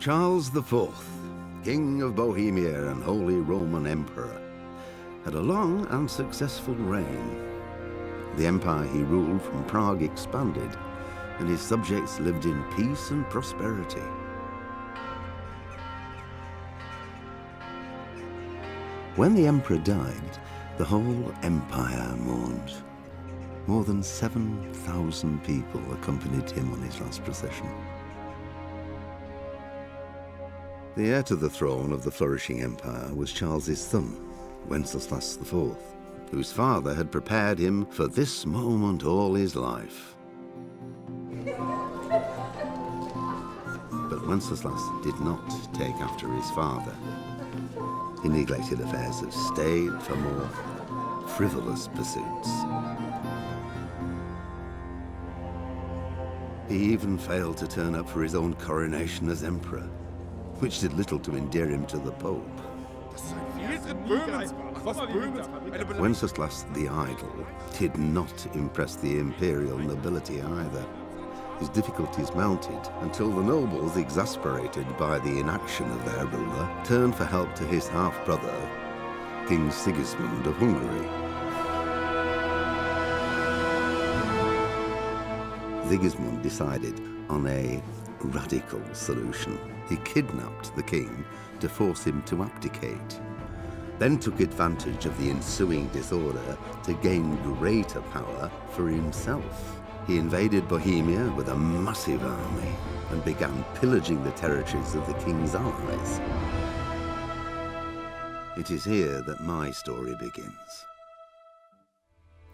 Charles IV, King of Bohemia and Holy Roman Emperor, had a long and successful reign. The empire he ruled from Prague expanded, and his subjects lived in peace and prosperity. When the emperor died, the whole empire mourned. More than 7,000 people accompanied him on his last procession. The heir to the throne of the flourishing empire was Charles's son, Wenceslas IV, whose father had prepared him for this moment all his life. But Wenceslas did not take after his father. He neglected affairs of state for more frivolous pursuits. He even failed to turn up for his own coronation as emperor, which did little to endear him to the Pope. Wenceslas the Idle did not impress the imperial nobility either. His difficulties mounted until the nobles, exasperated by the inaction of their ruler, turned for help to his half-brother, King Sigismund of Hungary. Sigismund decided on a radical solution. He kidnapped the king to force him to abdicate, then took advantage of the ensuing disorder to gain greater power for himself. He invaded Bohemia with a massive army and began pillaging the territories of the king's allies. It is here that my story begins.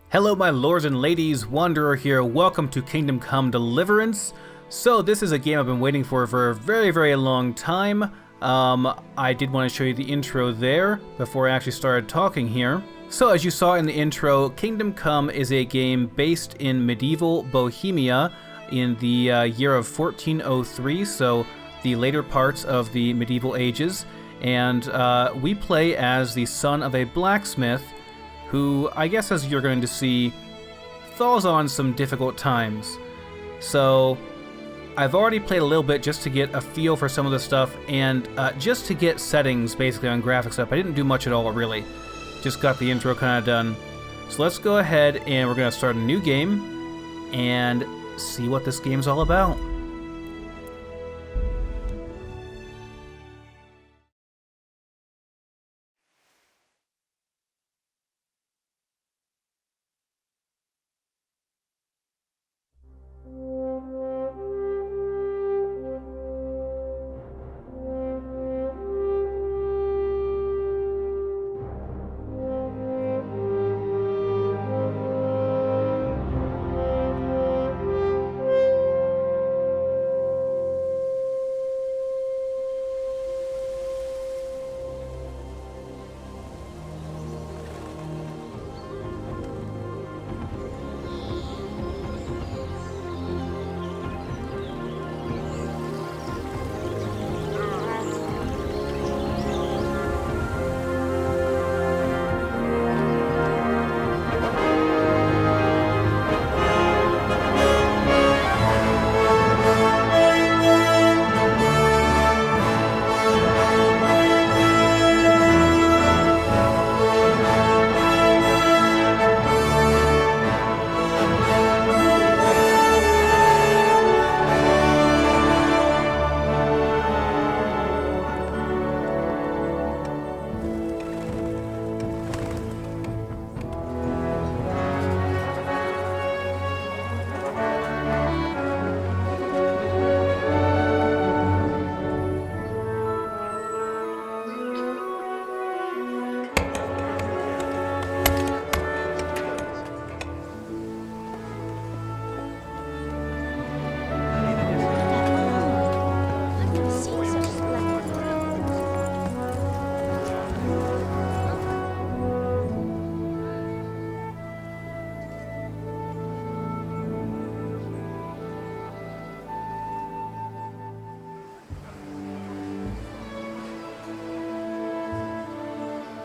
Hello my lords and ladies, Wanderer here. Welcome to Kingdom Come Deliverance. So this is a game I've been waiting for a very long time. I did want to show you the intro there before I actually started talking here. So as you saw in the intro, Kingdom Come is a game based in medieval Bohemia in the year of 1403, so the later parts of the medieval ages. And we play as the son of a blacksmith who, I guess as you're going to see, falls on some difficult times. So I've already played a little bit just to get a feel for some of the stuff and just to get settings basically on graphics up. I didn't do much at all really. Just got the intro kind of done. So let's go ahead and we're going to start a new game and see what this game's all about.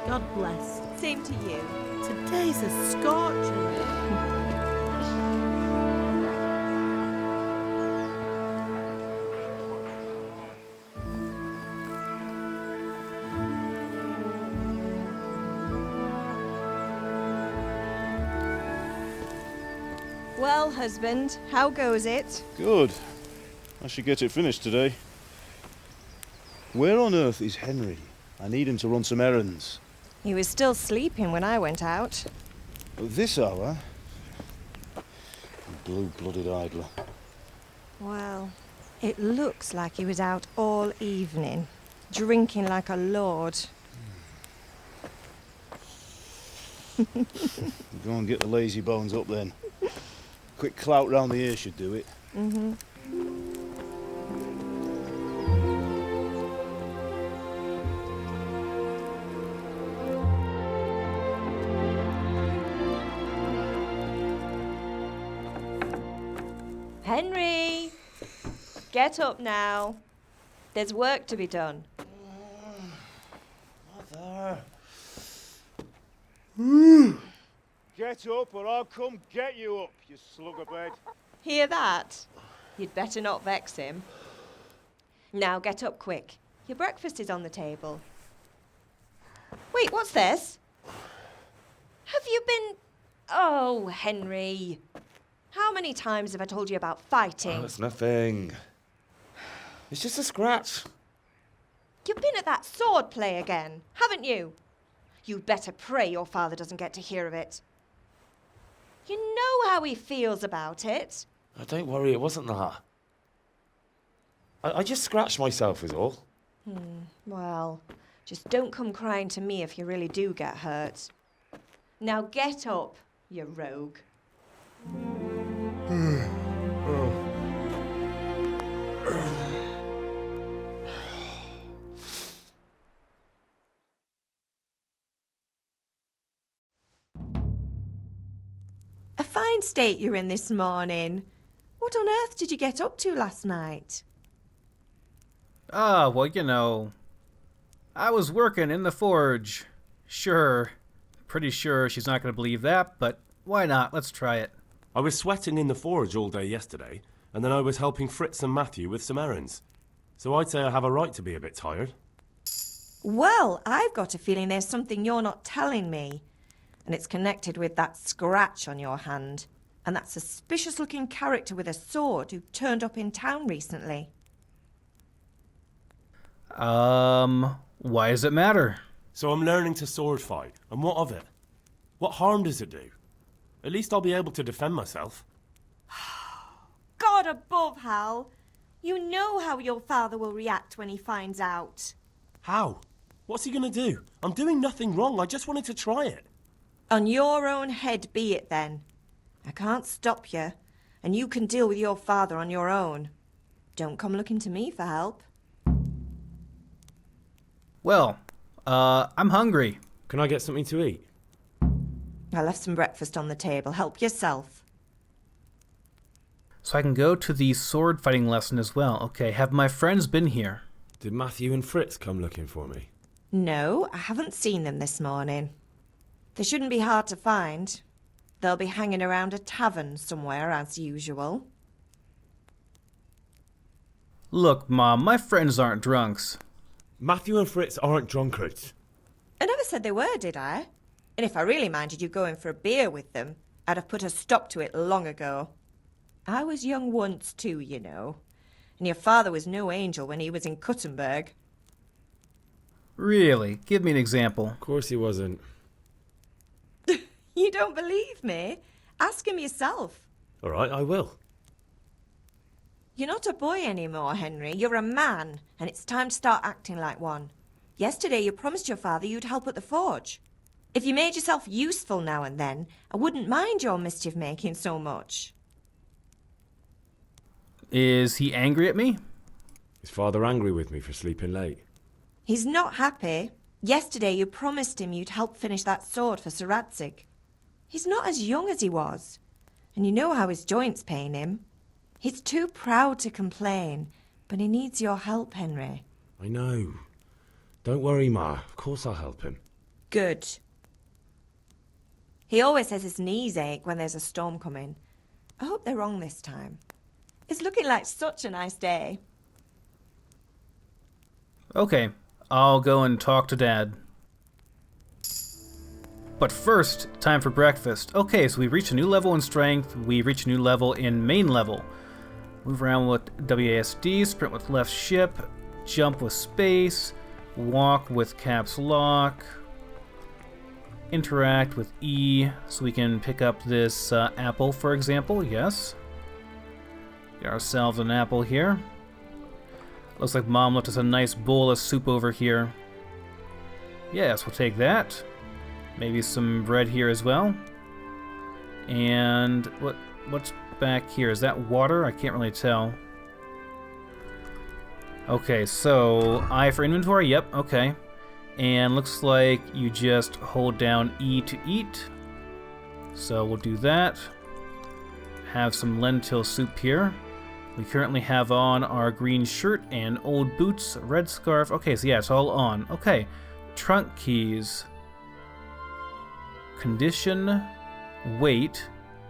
God bless. Same to you. Today's a scorcher. husband. How goes it? Good. I should get it finished today. Where on earth is Henry? I need him to run some errands. He was still sleeping when I went out. At this hour? Blue-blooded idler. Well, it looks like he was out all evening, drinking like a lord. Go and get the lazy bones up then. Quick clout round the ear should do it. Mm-hmm. Henry! Get up now. There's work to be done. Mother. Get up or I'll come get you up, you slugabed. Hear that? You'd better not vex him. Now get up quick. Your breakfast is on the table. Wait, what's this? Have you been... Oh, Henry. How many times have I told you about fighting? Oh, it's nothing. It's just a scratch. You've been at that sword play again, haven't you? You'd better pray your father doesn't get to hear of it. You know how he feels about it. Oh, don't worry, it wasn't that. I just scratched myself is all. Well, just don't come crying to me if you really do get hurt. Now get up, you rogue. A fine state you're in this morning. What on earth did you get up to last night? Well, you know, I was working in the forge. Sure. Pretty sure she's not going to believe that, but why not? Let's try it. I was sweating in the forge all day yesterday, and then I was helping Fritz and Matthew with some errands. So I'd say I have a right to be a bit tired. Well, I've got a feeling there's something you're not telling me. And it's connected with that scratch on your hand. And that suspicious-looking character with a sword who turned up in town recently. Why does it matter? So I'm learning to sword fight, and what of it? What harm does it do? At least I'll be able to defend myself. God above, Hal. You know how your father will react when he finds out. How? What's he going to do? I'm doing nothing wrong, I just wanted to try it. On your own head be it then. I can't stop you, and you can deal with your father on your own. Don't come looking to me for help. Well, I'm hungry. Can I get something to eat? I left some breakfast on the table. Help yourself. So I can go to the sword fighting lesson as well. Okay, have my friends been here? Did Matthew and Fritz come looking for me? No, I haven't seen them this morning. They shouldn't be hard to find. They'll be hanging around a tavern somewhere, as usual. Look, Mom, my friends aren't drunks. Matthew and Fritz aren't drunkards. I never said they were, did I? And if I really minded you going for a beer with them, I'd have put a stop to it long ago. I was young once too, you know. And your father was no angel when he was in Kuttenberg. Really? Give me an example. Of course he wasn't. You don't believe me? Ask him yourself. All right, I will. You're not a boy anymore, Henry. You're a man, and it's time to start acting like one. Yesterday you promised your father you'd help at the forge. If you made yourself useful now and then, I wouldn't mind your mischief-making so much. Is he angry at me? Is father angry with me for sleeping late? He's not happy. Yesterday you promised him you'd help finish that sword for Sir Radzig. He's not as young as he was, and you know how his joints pain him. He's too proud to complain, but he needs your help, Henry. I know. Don't worry, Ma. Of course I'll help him. Good. He always says his knees ache when there's a storm coming. I hope they're wrong this time. It's looking like such a nice day. Okay, I'll go and talk to Dad. But first, time for breakfast. Okay, so we reach a new level in strength. We reach a new level in main level. Move around with WASD, sprint with left ship, jump with space, walk with caps lock, interact with E, so we can pick up this apple, for example. Yes. Get ourselves an apple here. Looks like Mom left us a nice bowl of soup over here. Yes, we'll take that. Maybe some bread here as well. And what's back here? Is that water? I can't really tell. Okay, so I for inventory. Yep, okay. And looks like you just hold down E to eat. So we'll do that. Have some lentil soup here. We currently have on our green shirt and old boots, red scarf. Okay, so yeah, it's all on. Okay, trunk keys. Condition, weight,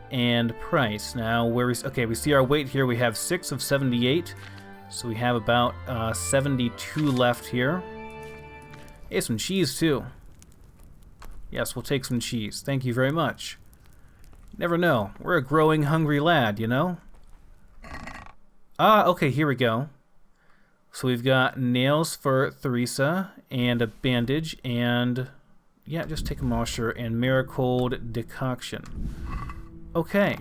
and price. Now, we see our weight here. We have 6 of 78. So we have about 72 left here. Hey, some cheese too. Yes, we'll take some cheese. Thank you very much. Never know. We're a growing, hungry lad, you know? Ah, okay, here we go. So we've got nails for Theresa, and a bandage, and yeah, just take a moisture and marigold decoction. Okay.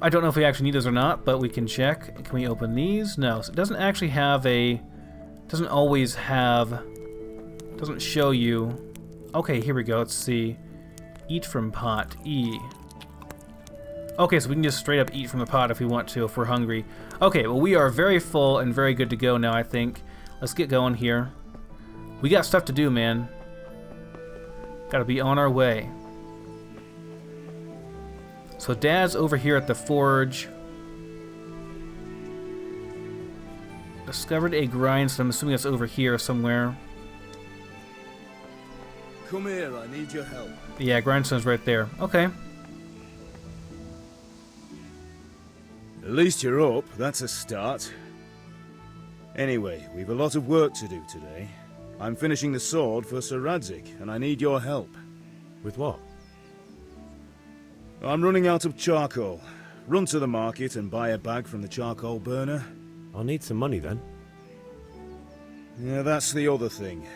I don't know if we actually need those or not, but we can check. Can we open these? No, so it doesn't actually have a... doesn't always have... doesn't show you... Okay, here we go, let's see. Eat from pot, E. Okay, so we can just straight up eat from the pot if we want to, if we're hungry. Okay, well we are very full and very good to go now, I think. Let's get going here. We got stuff to do, man. Gotta be on our way. So Dad's over here at the forge. Discovered a grindstone. I'm assuming that's over here somewhere. Come here, I need your help. Yeah, grindstone's right there. Okay. At least you're up, that's a start. Anyway, we've a lot of work to do today. I'm finishing the sword for Sir Radzig, and I need your help. With what? I'm running out of charcoal. Run to the market and buy a bag from the charcoal burner. I'll need some money then. Yeah, that's the other thing.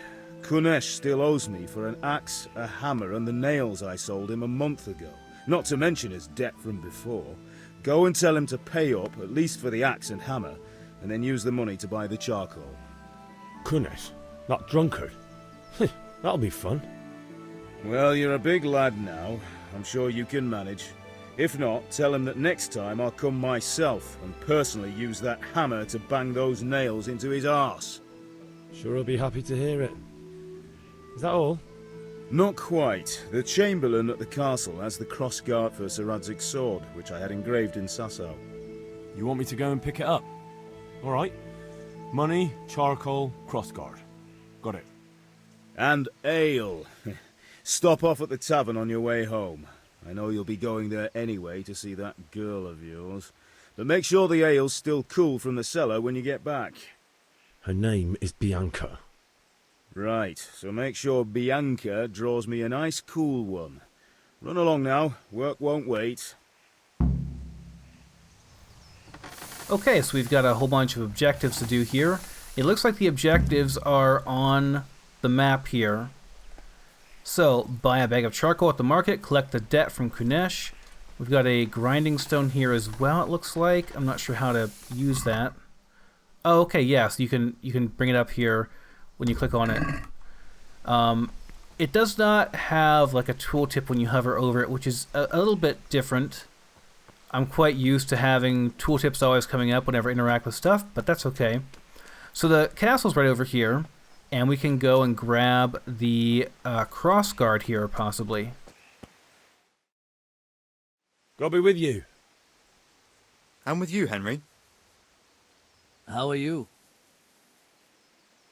Kunesh still owes me for an axe, a hammer, and the nails I sold him a month ago. Not to mention his debt from before. Go and tell him to pay up, at least for the axe and hammer, and then use the money to buy the charcoal. Kunesh? That drunkard? That'll be fun. Well, you're a big lad now. I'm sure you can manage. If not, tell him that next time I'll come myself and personally use that hammer to bang those nails into his arse. Sure I'll be happy to hear it. Is that all? Not quite. The Chamberlain at the castle has the crossguard for Sir Radzig's sword, which I had engraved in Sasau. You want me to go and pick it up? Alright. Money, charcoal, crossguard. Got it. And ale. Stop off at the tavern on your way home. I know you'll be going there anyway to see that girl of yours. But make sure the ale's still cool from the cellar when you get back. Her name is Bianca. Right, so make sure Bianca draws me a nice cool one. Run along now, work won't wait. Okay, so we've got a whole bunch of objectives to do here. It looks like the objectives are on the map here. So, buy a bag of charcoal at the market, collect the debt from Kunesh. We've got a grinding stone here as well, it looks like. I'm not sure how to use that. Oh, okay, yeah, so you can bring it up here when you click on it. It does not have like a tooltip when you hover over it, which is a little bit different. I'm quite used to having tooltips always coming up whenever I interact with stuff, but that's okay. So the castle's right over here, and we can go and grab the crossguard here, possibly. God be with you. And with you, Henry. How are you?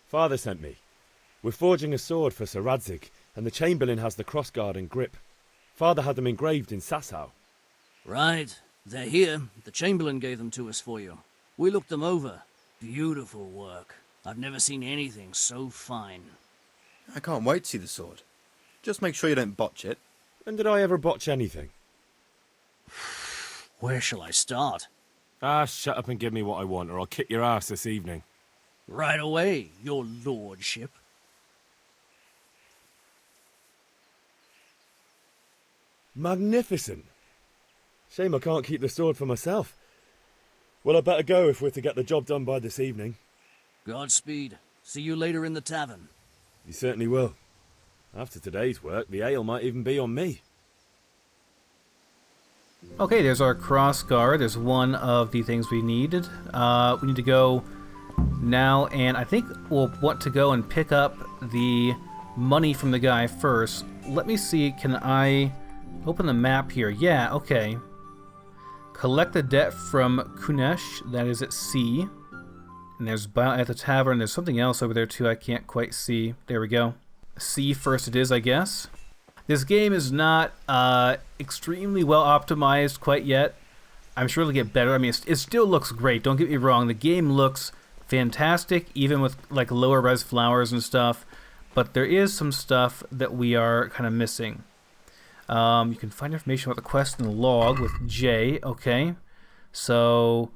Father sent me. We're forging a sword for Sir Radzig, and the Chamberlain has the crossguard and grip. Father had them engraved in Sasau. Right. They're here. The Chamberlain gave them to us for you. We looked them over. Beautiful work. I've never seen anything so fine. I can't wait to see the sword. Just make sure you don't botch it. When did I ever botch anything? Where shall I start? Shut up and give me what I want, or I'll kick your ass this evening. Right away, your lordship. Magnificent. Shame I can't keep the sword for myself. Well, I better go if we're to get the job done by this evening. Godspeed. See you later in the tavern. You certainly will. After today's work, the ale might even be on me. Okay, there's our cross guard. There's one of the things we needed. We need to go now, and I think we'll want to go and pick up the money from the guy first. Let me see, can I open the map here? Yeah, okay. Collect the debt from Kunesh, that is at C. And there's at the tavern, there's something else over there too I can't quite see. There we go. C first it is, I guess. This game is not extremely well optimized quite yet. I'm sure it'll get better. I mean, it still looks great, don't get me wrong. The game looks fantastic, even with like lower res flowers and stuff. But there is some stuff that we are kind of missing. You can find information about the quest in the log with J. Okay. So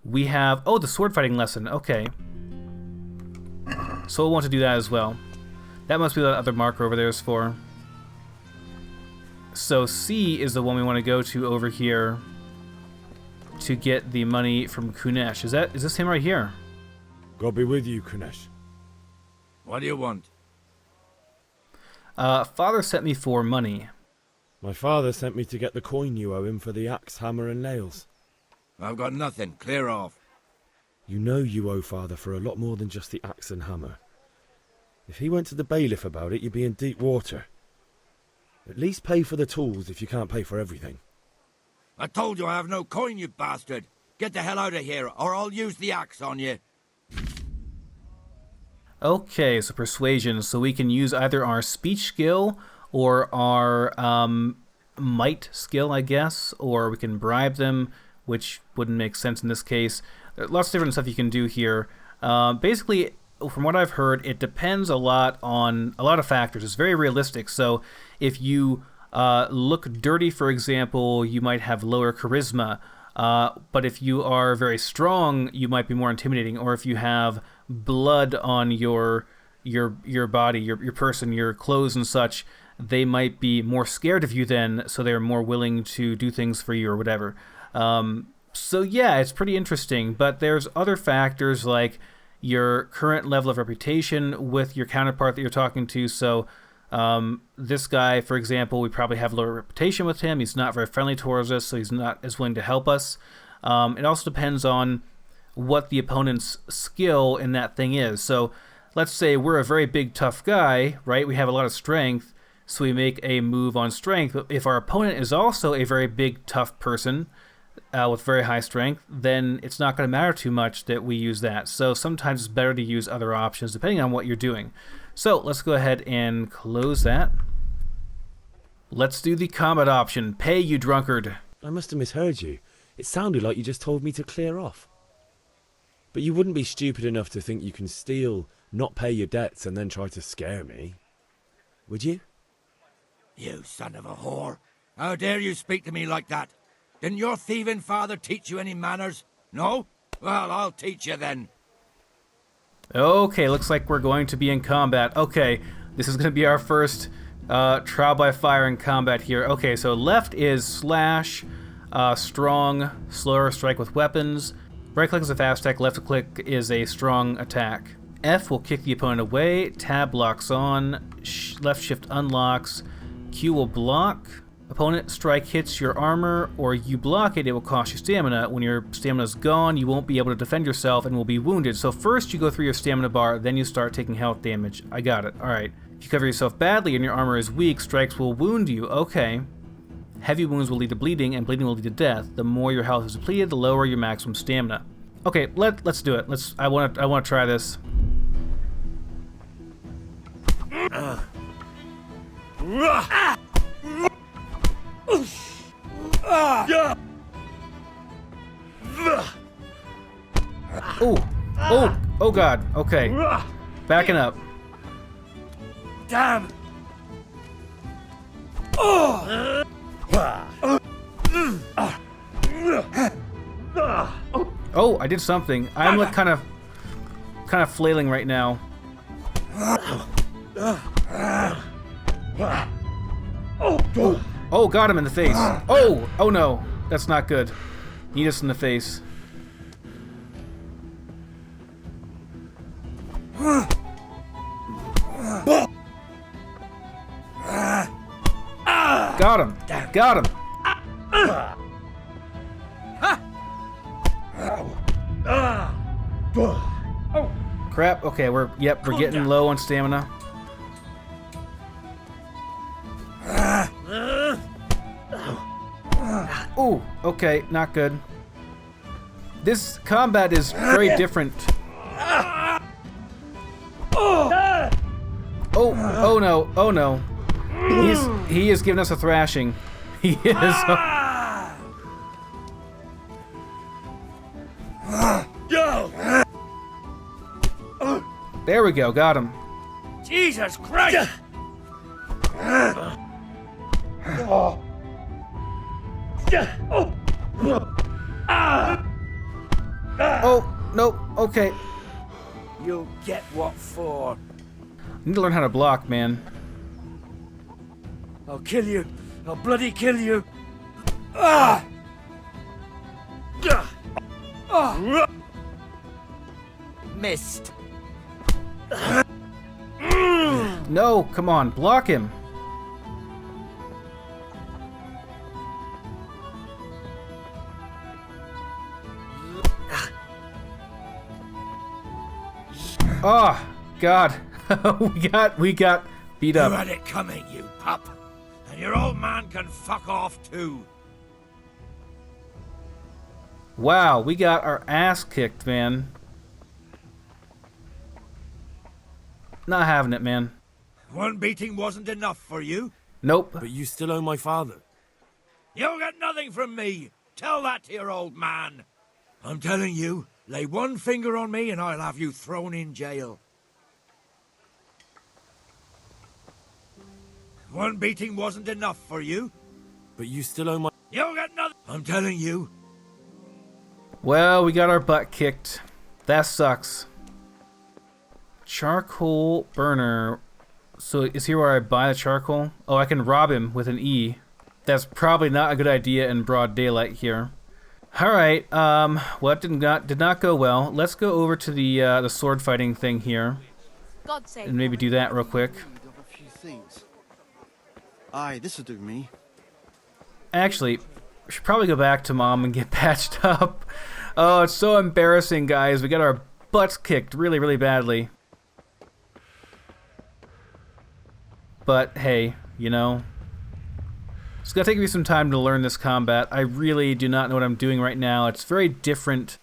we have... Oh, the sword fighting lesson. Okay. So we'll want to do that as well. That must be what the other marker over there is for. So C is the one we want to go to over here to get the money from Kunesh. Is this him right here? God be with you, Kunesh. What do you want? Father sent me for money. My father sent me to get the coin you owe him for the axe, hammer and nails. I've got nothing. Clear off. You know you owe father for a lot more than just the axe and hammer. If he went to the bailiff about it, you'd be in deep water. At least pay for the tools if you can't pay for everything. I told you I have no coin, you bastard. Get the hell out of here, or I'll use the axe on you. Okay, so persuasion. So we can use either our speech skill or our might skill, I guess, or we can bribe them, which wouldn't make sense in this case. There's lots of different stuff you can do here. Basically, from what I've heard, it depends a lot on a lot of factors. It's very realistic. So if you look dirty, for example, you might have lower charisma. But if you are very strong, you might be more intimidating. Or if you have blood on your body, your person, your clothes and such, they might be more scared of you then, so they're more willing to do things for you or whatever. So yeah, it's pretty interesting. But there's other factors like your current level of reputation with your counterpart that you're talking to. So this guy, for example, we probably have lower reputation with him. He's not very friendly towards us, so he's not as willing to help us. It also depends on what the opponent's skill in that thing is. So let's say we're a very big, tough guy, right? We have a lot of strength, so we make a move on strength. But if our opponent is also a very big, tough person with very high strength, then it's not going to matter too much that we use that. So sometimes it's better to use other options depending on what you're doing. So let's go ahead and close that. Let's do the combat option. Pay, you drunkard. I must have misheard you. It sounded like you just told me to clear off. But you wouldn't be stupid enough to think you can steal, not pay your debts, and then try to scare me, would you? You son of a whore. How dare you speak to me like that? Didn't your thieving father teach you any manners? No? Well, I'll teach you then. Okay, looks like we're going to be in combat. Okay, this is going to be our first trial by fire in combat here. Okay, so left is slash, strong, slower strike with weapons. Right click is a fast attack, left click is a strong attack. F will kick the opponent away, tab locks on, left shift unlocks, Q will block. Opponent strike hits your armor, or you block it, it will cost you stamina. When your stamina's gone, you won't be able to defend yourself and will be wounded. So first you go through your stamina bar, then you start taking health damage. I got it, alright. If you cover yourself badly and your armor is weak, strikes will wound you. Okay. Heavy wounds will lead to bleeding, and bleeding will lead to death. The more your health is depleted, the lower your maximum stamina. Okay, let's do it. I want to try this. Oh god. Okay. Backing up. Damn! Oh, I did something. I'm like kind of flailing right now. Oh, got him in the face. Oh no, that's not good. Need us in the face. Got him. Got him. Crap. Okay, we're getting low on stamina. Ooh, okay, not good. This combat is very different. Oh no, oh no. He is giving us a thrashing. He is. There we go, got him. Jesus Christ! Oh, no, okay. You'll get what for. Need to learn how to block, man. I'll kill you. I'll bloody kill you. Missed. No, come on, block him. Oh, God. we got beat up. You had it coming, you pup. And your old man can fuck off too. Wow, we got our ass kicked, man. Not having it, man. One beating wasn't enough for you? Nope. But you still owe my father. You'll get nothing from me. Tell that to your old man. I'm telling you, lay one finger on me and I'll have you thrown in jail. One beating wasn't enough for you? But you still owe my... You'll get nothing. I'm telling you. Well, we got our butt kicked. That sucks. Charcoal burner. So is here where I buy the charcoal? Oh, I can rob him with an E. That's probably not a good idea in broad daylight here. Alright, well, it did not go well. Let's go over to the sword fighting thing here. And maybe do that real quick. Aye, this'll do me. Actually, we should probably go back to Mom and get patched up. Oh, it's so embarrassing, guys. We got our butts kicked really, really badly. But, hey, you know, it's going to take me some time to learn this combat. I really do not know what I'm doing right now. It's very different.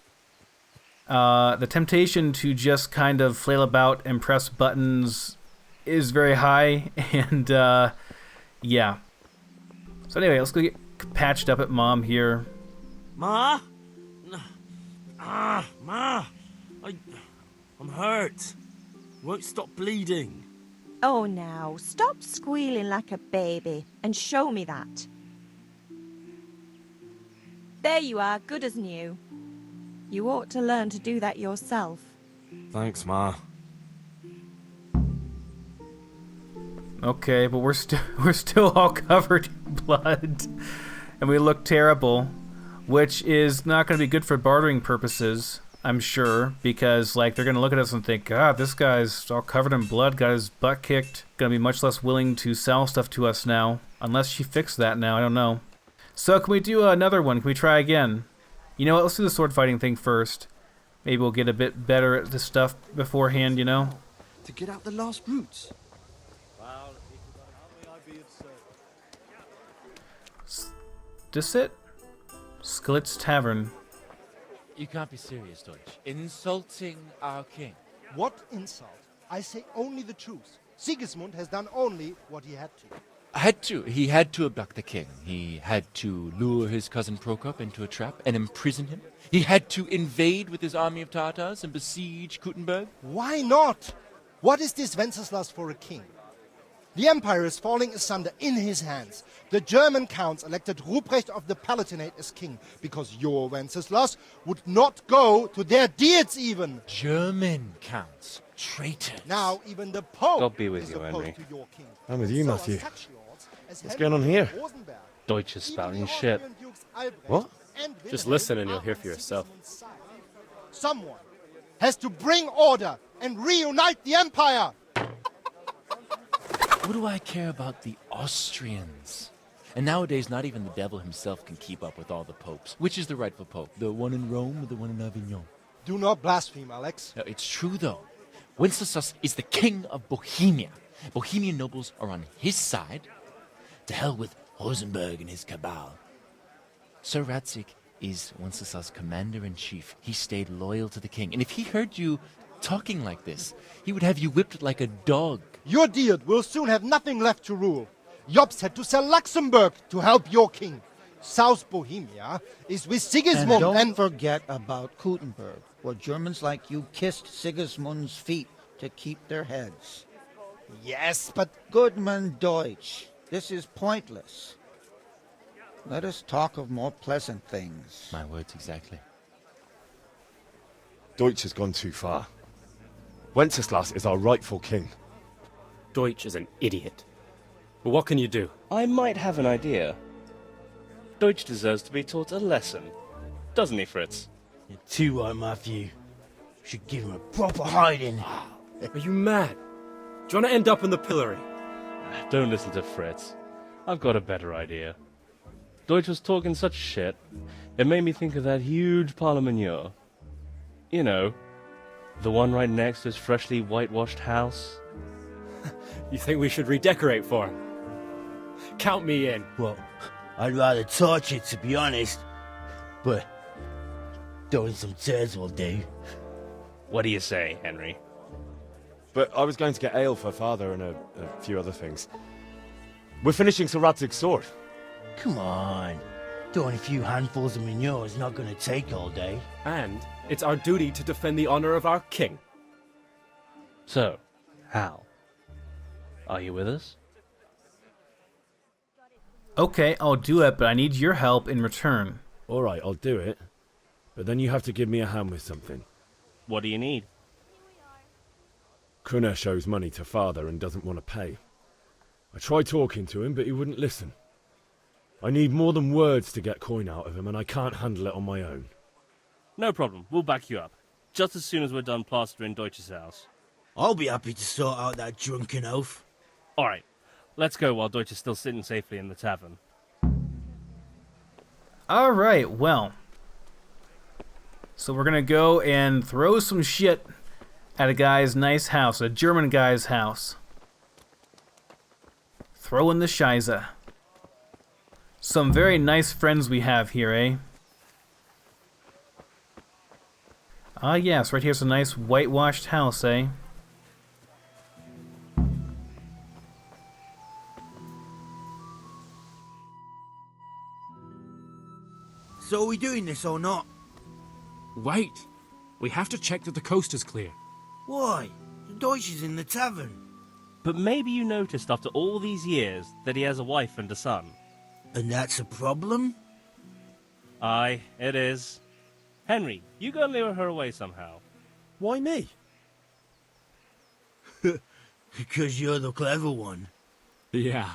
The temptation to just kind of flail about and press buttons is very high, and, yeah. So anyway, let's go get patched up at Mom here. Ma? Ma! I'm hurt. Won't stop bleeding. Oh, now, stop squealing like a baby and show me that. There you are, good as new. You ought to learn to do that yourself. Thanks, Ma. Okay, but we're still all covered in blood, and we look terrible, which is not going to be good for bartering purposes, I'm sure, because like they're going to look at us and think, God, this guy's all covered in blood, got his butt kicked, going to be much less willing to sell stuff to us now, unless she fixed that now, I don't know. So can we do another one? Can we try again? You know what, let's do the sword fighting thing first. Maybe we'll get a bit better at this stuff beforehand, you know? To get out the last routes. This it? Skalitz Tavern. You can't be serious, Deutsch. Insulting our king. What insult? I say only the truth. Sigismund has done only what he had to. He had to abduct the king. He had to lure his cousin Prokop into a trap and imprison him. He had to invade with his army of Tatars and besiege Kuttenberg. Why not? What is this Wenceslas for a king? The empire is falling asunder in his hands. The German counts elected Ruprecht of the Palatinate as king because your Wenceslas would not go to their deeds even. German counts. Traitors. Now even the Pope God be with is you, opposed Henry. to your king. I'm with you, So are Matthew. such lords as What's Henry going on here? of Rosenberg. Deutsch is Even spouting the shit. Austrian Dukes Albrecht What? and Just Wilhelm listen and you'll are hear on for yourself. Sigismund's side. Someone has to bring order and reunite the empire. What do I care about the Austrians? And nowadays, not even the devil himself can keep up with all the popes. Which is the rightful pope? The one in Rome or the one in Avignon? Do not blaspheme, Alex. No, it's true, though. Wenceslas is the king of Bohemia. Bohemian nobles are on his side. To hell with Rosenberg and his cabal. Sir Ratzik is Wenceslas' commander-in-chief. He stayed loyal to the king. And if he heard you talking like this, he would have you whipped like a dog. Your Diet will soon have nothing left to rule. Jobst had to sell Luxembourg to help your king. South Bohemia is with Sigismund and don't forget about Kuttenberg, where Germans like you kissed Sigismund's feet to keep their heads. Yes, but... Goodman Deutsch, this is pointless. Let us talk of more pleasant things. My words exactly. Deutsch has gone too far. Wenceslas is our rightful king. Deutsch is an idiot. But what can you do? I might have an idea. Deutsch deserves to be taught a lesson. Doesn't he, Fritz? You're too right, Matthew. Should give him a proper hiding. Are you mad? Do you want to end up in the pillory? Don't listen to Fritz. I've got a better idea. Deutsch was talking such shit, it made me think of that huge parliament. You know, the one right next to his freshly whitewashed house. You think we should redecorate for him? Count me in. Well, I'd rather torch it, to be honest. But throwing some turds will do. What do you say, Henry? But I was going to get ale for father and a few other things. We're finishing Sir Radzig's sword. Come on. Throwing a few handfuls of manure is not going to take all day. And it's our duty to defend the honor of our king. So, Hal, are you with us? Okay, I'll do it, but I need your help in return. Alright, I'll do it. But then you have to give me a hand with something. What do you need? Kunesh owes money to father and doesn't want to pay. I tried talking to him, but he wouldn't listen. I need more than words to get coin out of him, and I can't handle it on my own. No problem, we'll back you up. Just as soon as we're done plastering Deutsch's house. I'll be happy to sort out that drunken oaf. Alright, let's go while Deutsch is still sitting safely in the tavern. Alright, well. So we're gonna go and throw some shit at a guy's nice house, a German guy's house. Throw in the Scheiße. Some very nice friends we have here, eh? Ah yes, right here's a nice whitewashed house, eh? So are we doing this or not? Wait! We have to check that the coast is clear. Why? Deutsch is in the tavern. But maybe you noticed after all these years that he has a wife and a son. And that's a problem? Aye, it is. Henry, you go and lure her away somehow. Why me? Because you're the clever one. Yeah.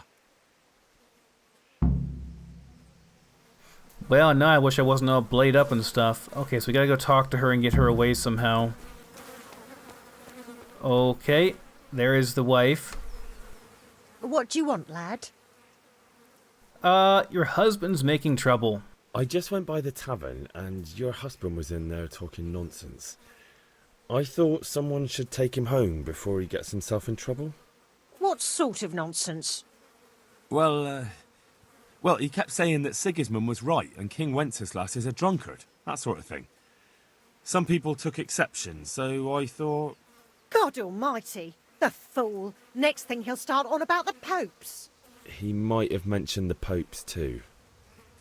Well, now I wish I wasn't all blade up and stuff. Okay, so we gotta go talk to her and get her away somehow. Okay, there is the wife. What do you want, lad? Your husband's making trouble. I just went by the tavern and your husband was in there talking nonsense. I thought someone should take him home before he gets himself in trouble. What sort of nonsense? Well, he kept saying that Sigismund was right and King Wenceslas is a drunkard, that sort of thing. Some people took exception, so I thought... God almighty, the fool. Next thing he'll start on about the popes. He might have mentioned the popes too.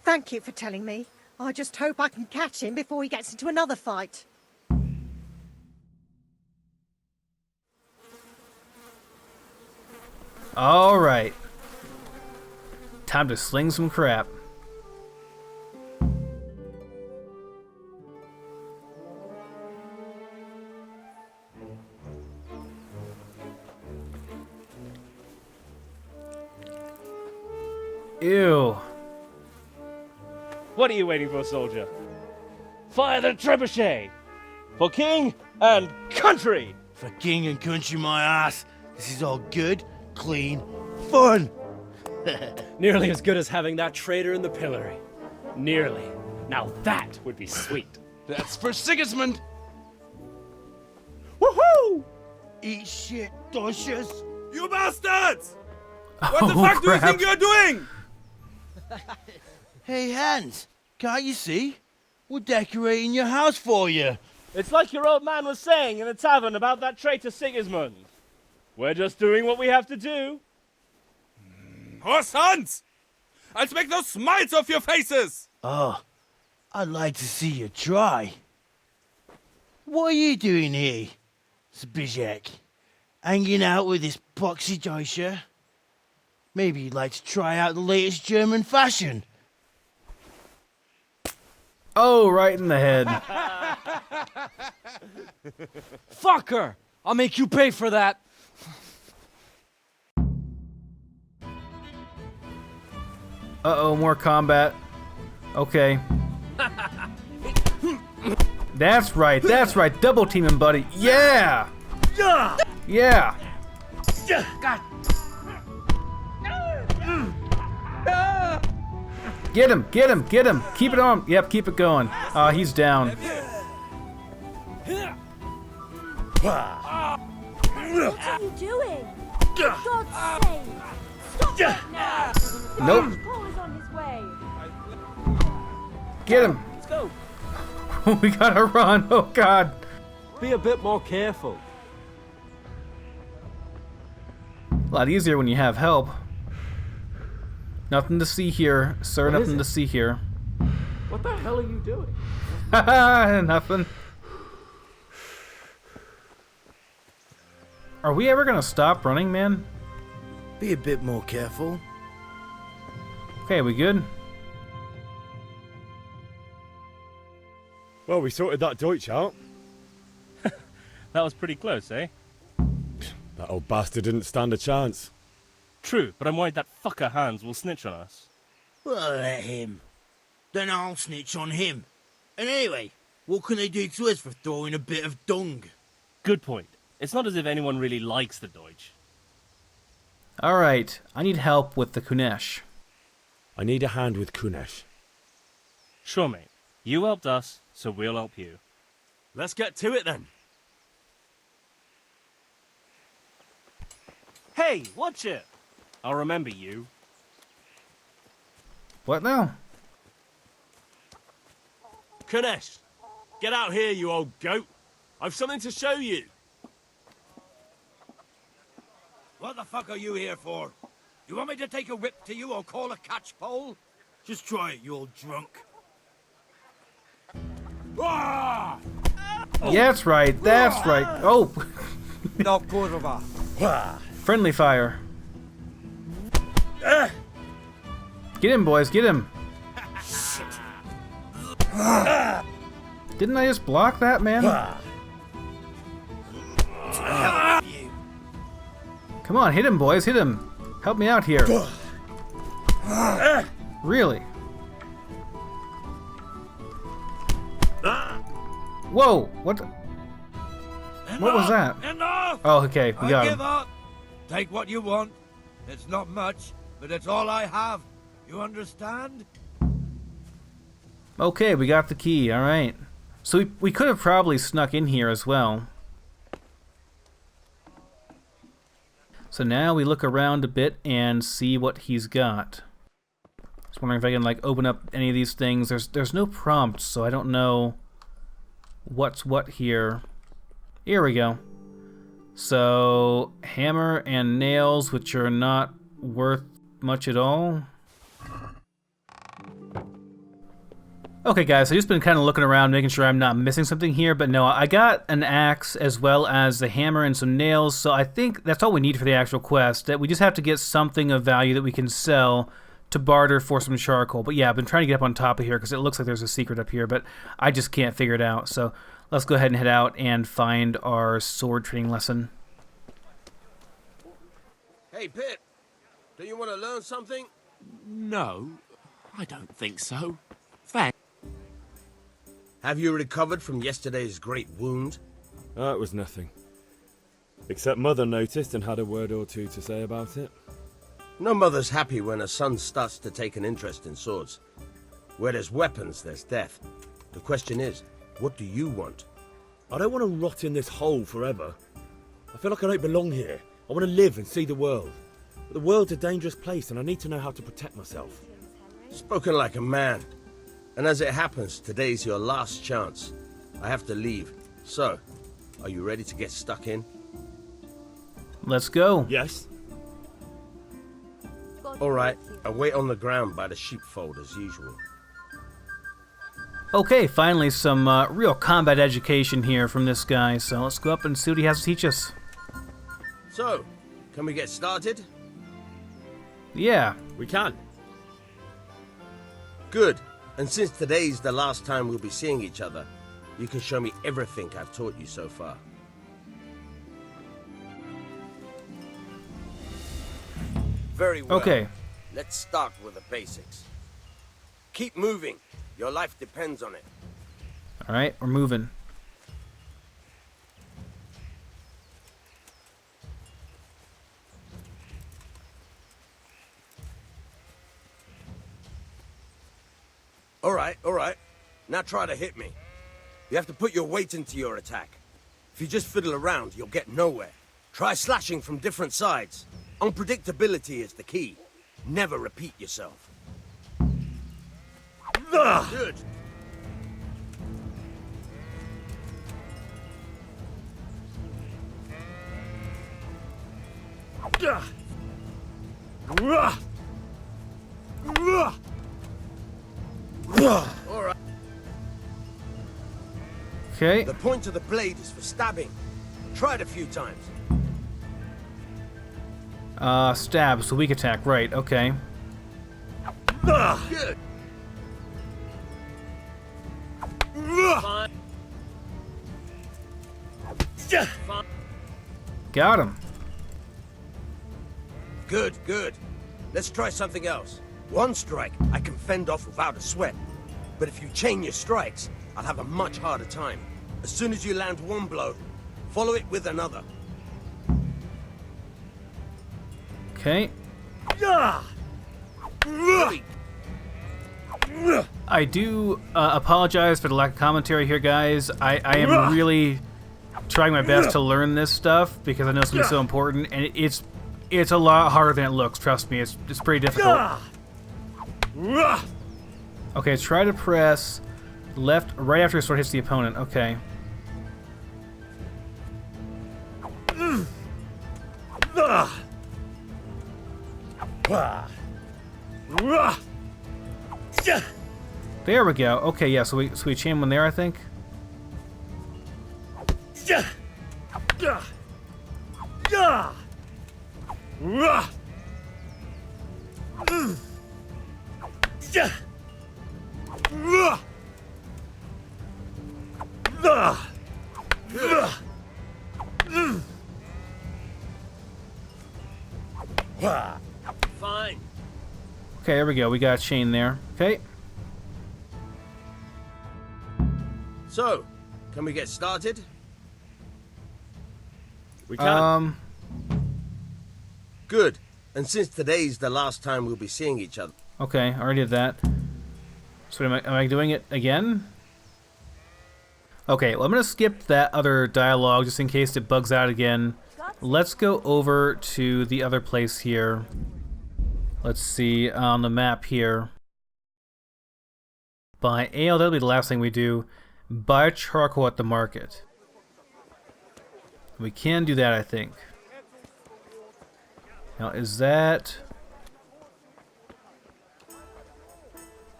Thank you for telling me. I just hope I can catch him before he gets into another fight. All right. Time to sling some crap. Ew. What are you waiting for, soldier? Fire the trebuchet! For king and country! For king and country, my ass. This is all good, clean, fun. Nearly as good as having that traitor in the pillory. Nearly. Now that would be sweet. That's for Sigismund! Woohoo! Eat shit, Deutsches. You bastards! What the fuck do you think you're doing? Hey, Hans, can't you see? We're decorating your house for you. It's like your old man was saying in the tavern about that traitor Sigismund. We're just doing what we have to do. Oh, sons! I'll make those smiles off your faces! Oh, I'd like to see you try. What are you doing here, Zbigniew? Hanging out with this poxy Deutscher? Maybe you'd like to try out the latest German fashion. Oh, right in the head. Fucker! I'll make you pay for that. Uh-oh, more combat. Okay. That's right, double teaming, buddy. Yeah! Yeah! God. Get him! Keep it on. Yep, keep it going. He's down. What are you doing? For God's sake! Stop it now! Nope. Paul is on his way. Get him! Let's go. We gotta run. Oh God. Be a bit more careful. A lot easier when you have help. Nothing to see here, sir. What Nothing to see here. What the hell are you doing? Haha, nothing. Are we ever gonna stop running, man? Be a bit more careful. Okay, we good? Well, we sorted that Deutsch out. That was pretty close, eh? That old bastard didn't stand a chance. True, but I'm worried that fucker Hans will snitch on us. Well, let him. Then I'll snitch on him. And anyway, what can they do to us for throwing a bit of dung? Good point. It's not as if anyone really likes the Deutsch. Alright, I need help with the Kunesh. I need a hand with Kunesh. Sure, mate. You helped us, so we'll help you. Let's get to it then. Hey, watch it! I'll remember you. What now? Kunesh, get out here, you old goat. I've something to show you. What the fuck are you here for? You want me to take a whip to you or call a catchpole? Just try it, you old drunk. Ah! Yeah, that's right. Oh! No, kurwa. Friendly fire. Get him, boys, get him. Didn't I just block that, man? Come on, hit him, boys, hit him. Help me out here. Really? Whoa, what? What was that? Enough! Oh, okay, we got give him. up. Take what you want. It's not much, but it's all I have. You understand? Okay, we got the key, alright. So we could have probably snuck in here as well. So now we look around a bit and see what he's got. Just wondering if I can like open up any of these things. There's no prompts, so I don't know what's what here. Here we go. So hammer and nails, which are not worth much at all. Okay, guys, I've just been kind of looking around, making sure I'm not missing something here, but no, I got an axe as well as a hammer and some nails, so I think that's all we need for the actual quest. That we just have to get something of value that we can sell to barter for some charcoal. But yeah, I've been trying to get up on top of here because it looks like there's a secret up here, but I just can't figure it out. So let's go ahead and head out and find our sword training lesson. Hey, Pip, do you want to learn something? No, I don't think so. Thanks. Have you recovered from yesterday's great wound? Oh, it was nothing. Except Mother noticed and had a word or two to say about it. No mother's happy when her son starts to take an interest in swords. Where there's weapons, there's death. The question is, what do you want? I don't want to rot in this hole forever. I feel like I don't belong here. I want to live and see the world. But the world's a dangerous place and I need to know how to protect myself. Spoken like a man. And as it happens, today's your last chance. I have to leave. So, are you ready to get stuck in? Let's go. Yes. Alright, I wait on the ground by the sheepfold as usual. Okay, finally some real combat education here from this guy, so let's go up and see what he has to teach us. So, can we get started? Yeah. We can. Good. And since today's the last time we'll be seeing each other, you can show me everything I've taught you so far. Very well. Okay. Let's start with the basics. Keep moving. Your life depends on it. Alright, we're moving. Alright. Now try to hit me. You have to put your weight into your attack. If you just fiddle around, you'll get nowhere. Try slashing from different sides. Unpredictability is the key. Never repeat yourself. Good. All right. Okay. The point of the blade is for stabbing. Try it a few times. Stab, so weak attack, right, okay. Good. Fine. Got him. Good. Let's try something else. One strike I can fend off without a sweat. But if you chain your strikes, I'll have a much harder time. As soon as you land one blow, follow it with another. Okay. I do apologize for the lack of commentary here, guys. I am really trying my best to learn this stuff because I know it's going to be so important, and it's a lot harder than it looks, trust me. It's pretty difficult. Okay, try to press left right after your sword hits the opponent. Okay. There we go. Okay, yeah, so we chain one there, I think. Fine. Okay, there we go. We got a chain there. Okay. So, can we get started? We can. Good. And since today's the last time we'll be seeing each other. Okay, I already did that. So am I doing it again? Okay, well, I'm going to skip that other dialogue just in case it bugs out again. Let's go over to the other place here. Let's see, on the map here. Buy ale, that'll be the last thing we do. Buy charcoal at the market. We can do that, I think. Now, is that...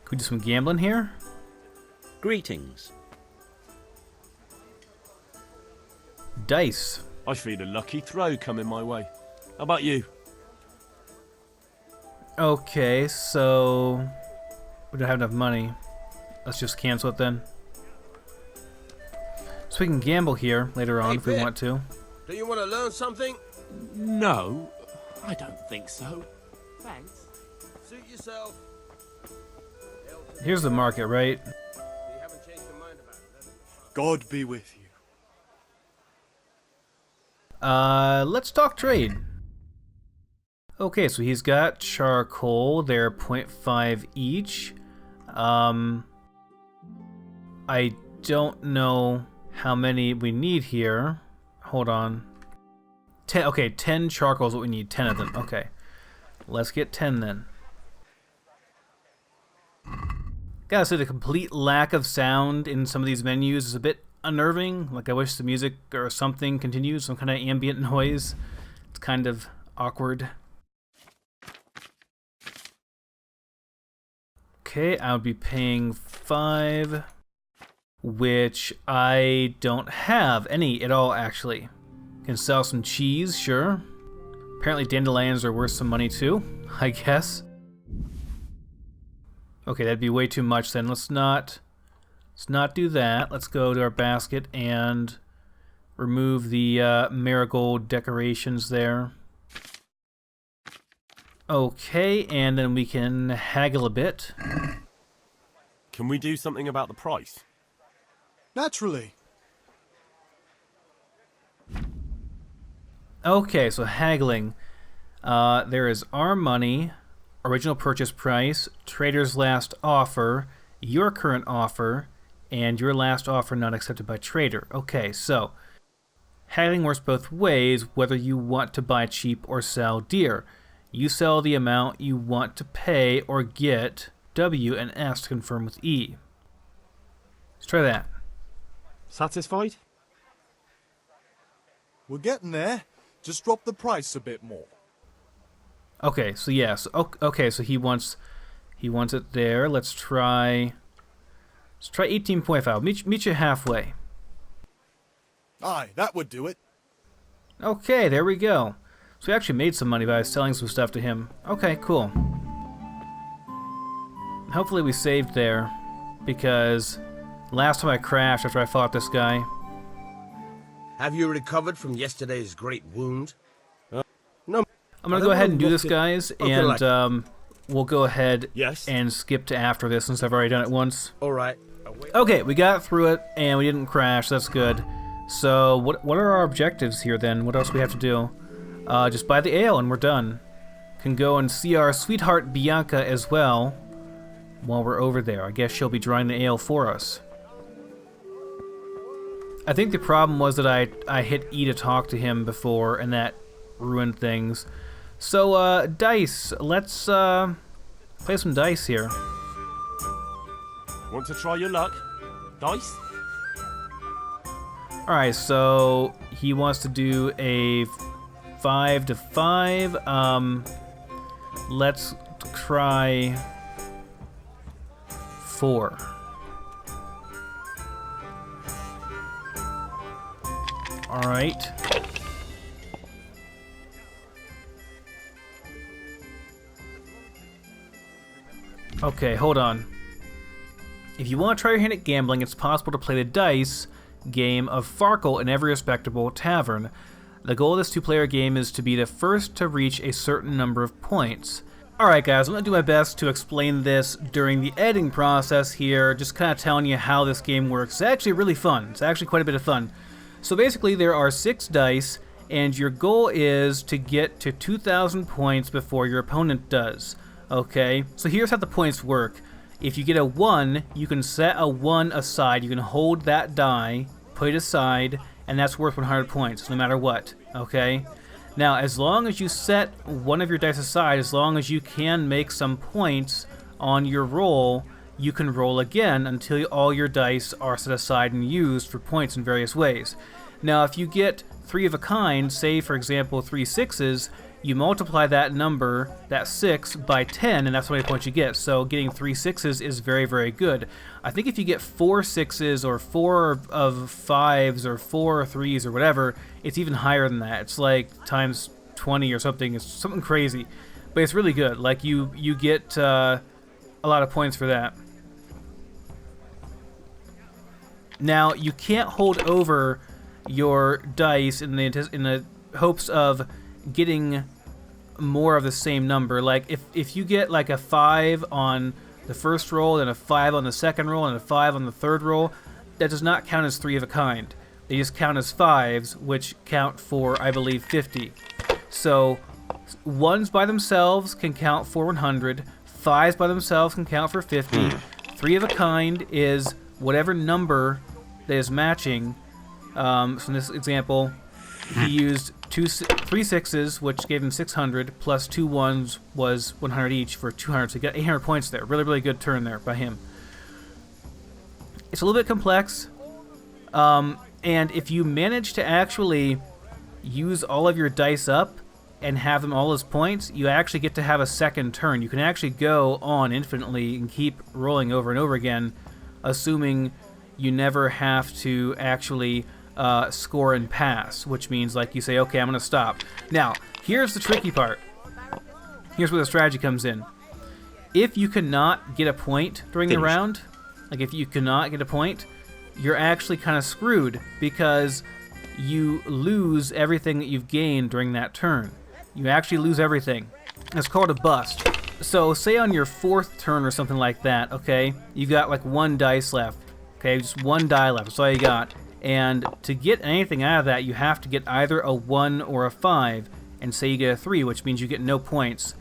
Could we do some gambling here? Greetings. Dice. I feel a lucky throw coming my way. How about you? Okay, so we don't have enough money. Let's just cancel it then. So we can gamble here later on if we want to. Do you want to learn something? No, I don't think so. Thanks. Suit yourself. Here's the market, right? You haven't changed your mind about it, have you? God be with you. Let's talk trade. Okay, so he's got charcoal. They're 0.5 each. I don't know how many we need here. Hold on. 10. Okay, 10 charcoal is what we need. 10 of them. Okay, let's get 10 then. Gotta say, the complete lack of sound in some of these menus is a bit unnerving. Like, I wish the music or something continues, some kind of ambient noise. It's kind of awkward. Okay, I would be paying 5, which I don't have any at all, actually. Can sell some cheese, sure. Apparently dandelions are worth some money too, I guess. Okay, that'd be way too much then. Let's not do that. Let's go to our basket and remove the marigold decorations there. Okay, and then we can haggle a bit. Can we do something about the price? Naturally. Okay, so haggling. There is our money, original purchase price, trader's last offer, your current offer, and your last offer not accepted by trader. Okay, so haggling works both ways, whether you want to buy cheap or sell dear. You sell the amount you want to pay or get W and S to confirm with E. Let's try that. Satisfied? We're getting there. Just drop the price a bit more. Okay, so yes. Okay, so he wants it there. Let's try 18.5. Meet you halfway. Aye, that would do it. Okay, there we go. So we actually made some money by selling some stuff to him. Okay, cool. Hopefully we saved there, because last time I crashed after I fought this guy. Have you recovered from yesterday's great wound? No. I'm gonna go ahead and do this, guys, and like... we'll go ahead and skip to after this since I've already done it once. All right. Okay, we got through it and we didn't crash. That's good. So what are our objectives here then? What else do we have to do? Just buy the ale and we're done. Can go and see our sweetheart Bianca as well while we're over there. I guess she'll be drawing the ale for us. I think the problem was that I hit E to talk to him before and that ruined things. So, dice. Let's play some dice here. Want to try your luck? Dice? Alright, so he wants to do a 5 to 5. Let's try 4. Alright. Okay, hold on. If you want to try your hand at gambling, it's possible to play the dice game of Farkle in every respectable tavern. The goal of this 2-player game is to be the first to reach a certain number of points. Alright guys, I'm going to do my best to explain this during the editing process here, just kind of telling you how this game works. It's actually really fun. It's actually quite a bit of fun. So basically there are 6 dice, and your goal is to get to 2,000 points before your opponent does. Okay, so here's how the points work. If you get a 1, you can set a 1 aside. You can hold that die, put it aside, and that's worth 100 points, no matter what. Okay? Now, as long as you set one of your dice aside, as long as you can make some points on your roll, you can roll again until all your dice are set aside and used for points in various ways. Now, if you get 3 of a kind, say for example 3 6s, you multiply that number, that 6, by 10, and that's how many points you get. So getting 3 6s is very, very good. I think if you get 4 6s or 4 of 5s or 4 3s or whatever, it's even higher than that. It's like times 20 or something. It's something crazy. But it's really good. Like, you get a lot of points for that. Now, you can't hold over your dice in the hopes of getting more of the same number. Like, if you get like a 5 on the first roll and a 5 on the second roll and a 5 on the third roll, that does not count as 3 of a kind. They just count as 5s, which count for, I believe, 50. So 1s by themselves can count for 100, 5s by themselves can count for 50. 3 of a kind is whatever number that is matching. So in this example, he used 3 6s, which gave him 600, plus 2 1s was 100 each for 200. So he got 800 points there. Really, really good turn there by him. It's a little bit complex. And if you manage to actually use all of your dice up and have them all as points, you actually get to have a second turn. You can actually go on infinitely and keep rolling over and over again, assuming you never have to actually score and pass, which means, like, you say, okay, I'm going to stop. Now, here's the tricky part. Here's where the strategy comes in. If you cannot get a point during the round, like if you cannot get a point, you're actually kind of screwed because you lose everything that you've gained during that turn. You actually lose everything. It's called a bust. So say on your 4th turn or something like that, okay, you've got like 1 dice left. Okay, just 1 die left. That's all you got. And to get anything out of that, you have to get either a 1 or a 5. And say you get a 3, which means you get no points.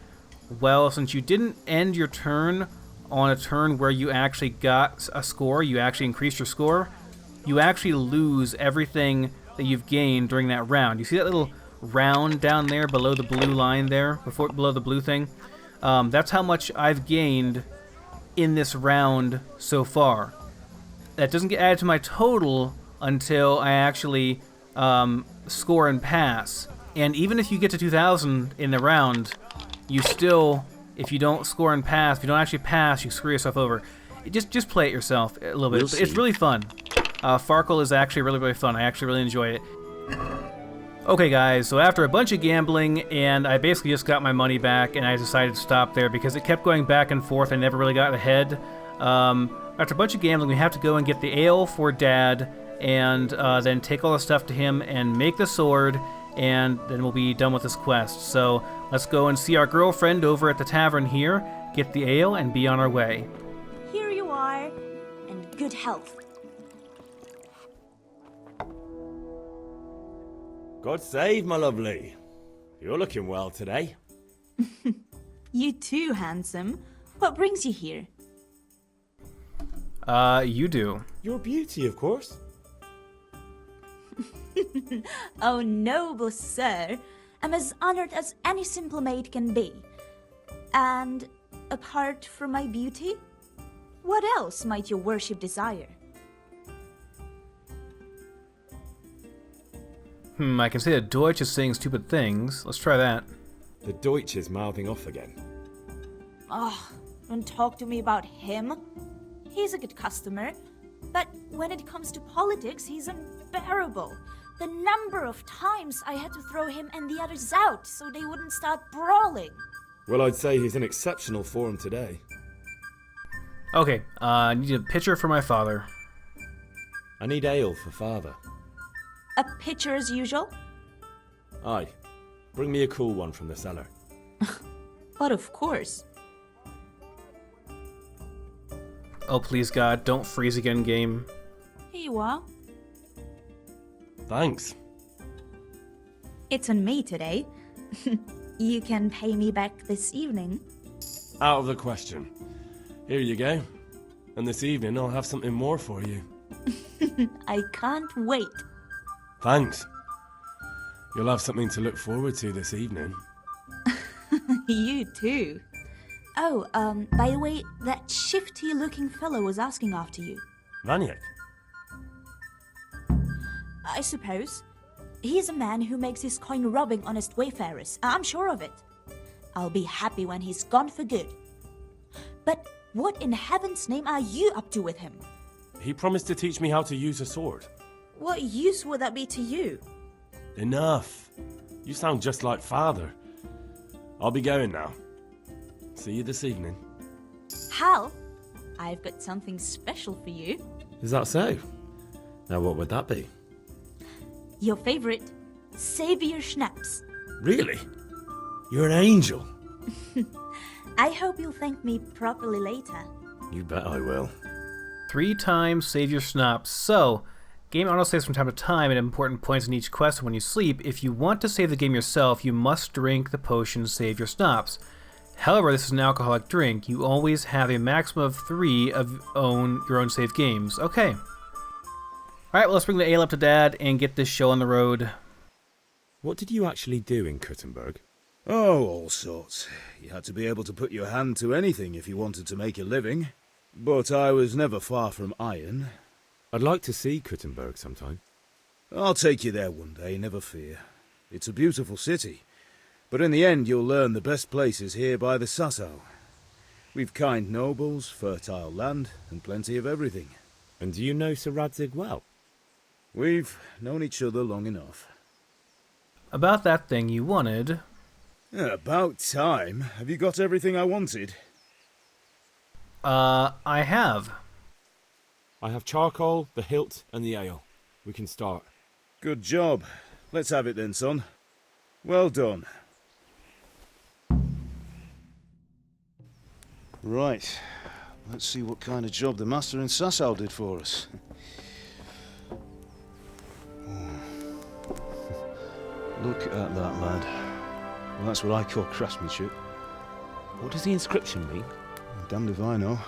Well, since you didn't end your turn on a turn where you actually got a score, you actually increased your score, you actually lose everything that you've gained during that round. You see that little round down there below the blue line there, below the blue thing? That's how much I've gained in this round so far. That doesn't get added to my total until I actually score and pass. And even if you get to 2,000 in the round, you still, if you don't score and pass, if you don't actually pass, you screw yourself over. Just play it yourself a little bit. It's really fun. Farkle is actually really, really fun. I actually really enjoy it. Okay, guys, so after a bunch of gambling, and I basically just got my money back, and I decided to stop there because it kept going back and forth. I never really got ahead. After a bunch of gambling, we have to go and get the ale for Dad, and then take all the stuff to him and make the sword, and then we'll be done with this quest. So let's go and see our girlfriend over at the tavern here, get the ale, and be on our way. Here you are, and good health. God save, my lovely. You're looking well today. You too, handsome. What brings you here? You do. Your beauty, of course. Oh, noble sir. I'm as honored as any simple maid can be. And apart from my beauty, what else might your worship desire? I can say that Deutsch is saying stupid things. Let's try that. The Deutsch is mouthing off again. Oh, don't talk to me about him. He's a good customer, but when it comes to politics, he's unbearable. The number of times I had to throw him and the others out so they wouldn't start brawling. Well, I'd say he's in exceptional form today. Okay, I need a pitcher for my father. I need ale for father. A pitcher as usual? Aye. Bring me a cool one from the cellar. But of course. Oh, please, God, don't freeze again, game. Here you are. Thanks. It's on me today. You can pay me back this evening. Out of the question. Here you go. And this evening I'll have something more for you. I can't wait. Thanks. You'll have something to look forward to this evening. You too. Oh, by the way, that shifty-looking fellow was asking after you. Vaniak? I suppose. He's a man who makes his coin robbing honest wayfarers. I'm sure of it. I'll be happy when he's gone for good. But what in heaven's name are you up to with him? He promised to teach me how to use a sword. What use would that be to you? Enough. You sound just like father. I'll be going now. See you this evening. Hal, I've got something special for you. Is that so? Now what would that be? Your favorite, Savior Schnapps. Really? You're an angel. I hope you'll thank me properly later. You bet I will. 3 times save your schnapps. So, game autosaves from time to time at important points in each quest when you sleep. If you want to save the game yourself, you must drink the potion Save Your Schnapps. However, this is an alcoholic drink. You always have a maximum of 3 of your own save games. Okay. Alright, well, let's bring the ale up to Dad and get this show on the road. What did you actually do in Kuttenberg? Oh, all sorts. You had to be able to put your hand to anything if you wanted to make a living. But I was never far from iron. I'd like to see Kuttenberg sometime. I'll take you there one day, never fear. It's a beautiful city. But in the end, you'll learn the best places here by the Sasau. We've kind nobles, fertile land, and plenty of everything. And do you know Sir Radzig well? We've known each other long enough. About that thing you wanted... About time. Have you got everything I wanted? I have. I have charcoal, the hilt, and the ale. We can start. Good job. Let's have it then, son. Well done. Right. Let's see what kind of job the master in Sasau did for us. Look at that, lad. Well, that's what I call craftsmanship. What does the inscription mean? Damned if I know.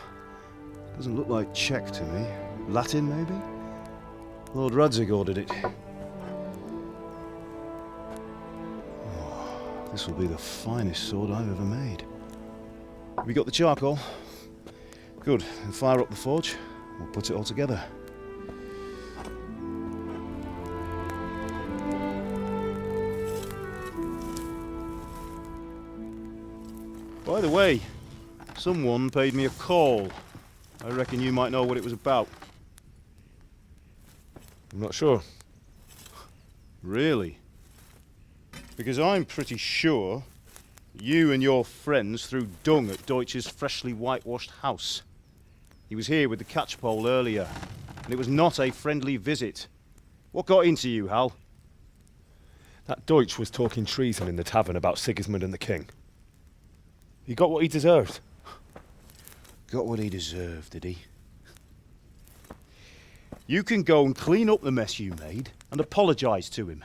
Doesn't look like Czech to me. Latin, maybe? Lord Radzig ordered it. Oh, this will be the finest sword I've ever made. Have you got the charcoal? Good. Then fire up the forge. We'll put it all together. By the way, someone paid me a call. I reckon you might know what it was about. I'm not sure. Really? Because I'm pretty sure you and your friends threw dung at Deutsch's freshly whitewashed house. He was here with the catchpole earlier, and it was not a friendly visit. What got into you, Hal? That Deutsch was talking treason in the tavern about Sigismund and the king. He got what he deserved. Got what he deserved, did he? You can go and clean up the mess you made and apologise to him.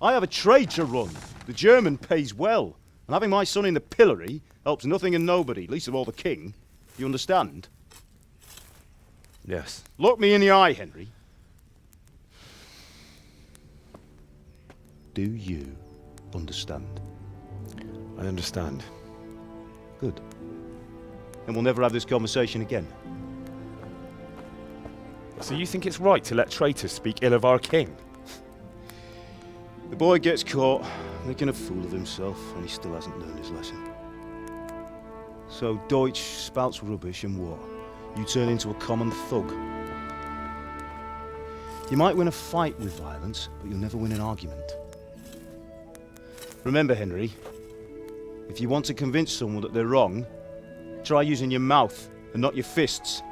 I have a trade to run. The German pays well, and having my son in the pillory helps nothing and nobody, least of all the king. You understand? Yes. Look me in the eye, Henry. Do you understand? I understand. Good. And we'll never have this conversation again. So you think it's right to let traitors speak ill of our king? The boy gets caught, making a fool of himself, and he still hasn't learned his lesson. So Deutsch spouts rubbish and what? You turn into a common thug. You might win a fight with violence, but you'll never win an argument. Remember, Henry, if you want to convince someone that they're wrong, try using your mouth and not your fists.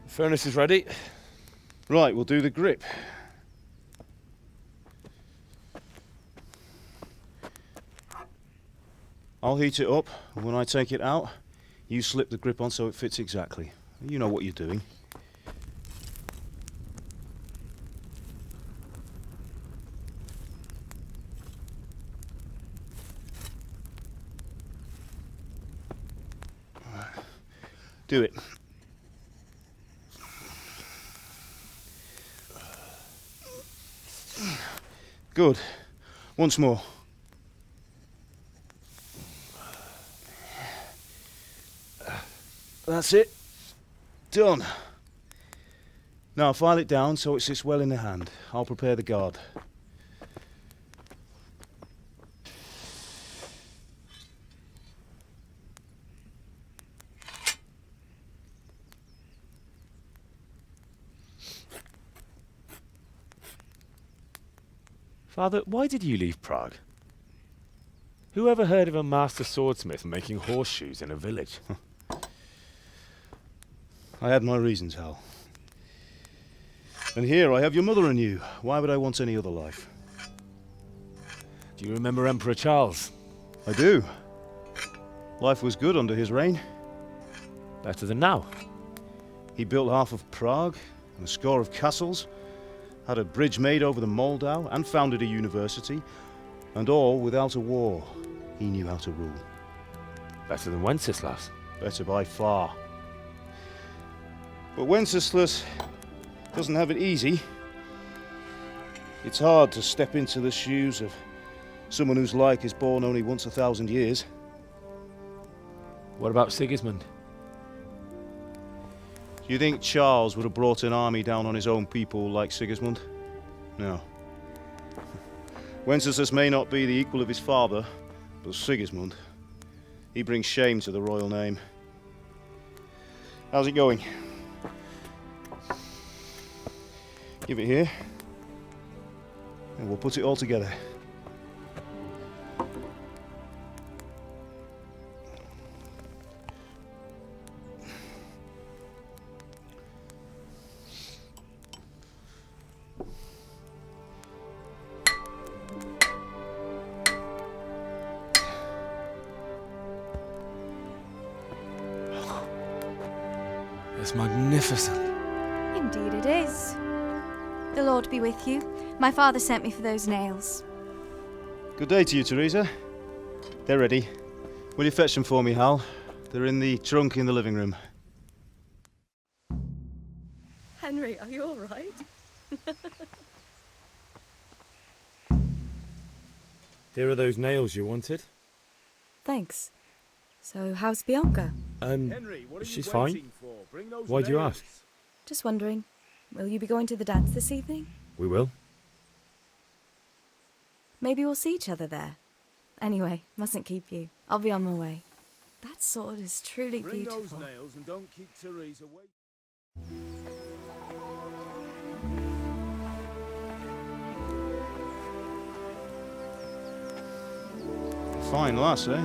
The furnace is ready. Right, we'll do the grip. I'll heat it up, and when I take it out, you slip the grip on so it fits exactly. You know what you're doing. Do it. Good. Once more. That's it. Done. Now file it down so it sits well in the hand. I'll prepare the guard. Father, why did you leave Prague? Who ever heard of a master swordsmith making horseshoes in a village? I had my reasons, Hal. And here I have your mother and you. Why would I want any other life? Do you remember Emperor Charles? I do. Life was good under his reign. Better than now. He built half of Prague and a score of castles, had a bridge made over the Moldau, and founded a university, and all without a war. He knew how to rule. Better than Wenceslas. Better by far. But Wenceslas doesn't have it easy. It's hard to step into the shoes of someone whose like is born only once 1,000 years. What about Sigismund? Do you think Charles would have brought an army down on his own people like Sigismund? No. Wenceslas may not be the equal of his father, but Sigismund, he brings shame to the royal name. How's it going? Give it here, and we'll put it all together. It's magnificent. Indeed it is. The Lord be with you. My father sent me for those nails. Good day to you, Teresa. They're ready. Will you fetch them for me, Hal? They're in the trunk in the living room. Henry, are you all right? Here are those nails you wanted. Thanks. So, how's Bianca? Henry, what are She's you fine. waiting for? Bring those Why do you nails. ask? Just wondering, will you be going to the dance this evening? We will. Maybe we'll see each other there. Anyway, mustn't keep you. I'll be on my way. That sword is truly Bring beautiful. those nails and don't keep Teresa waiting. Fine lass, eh?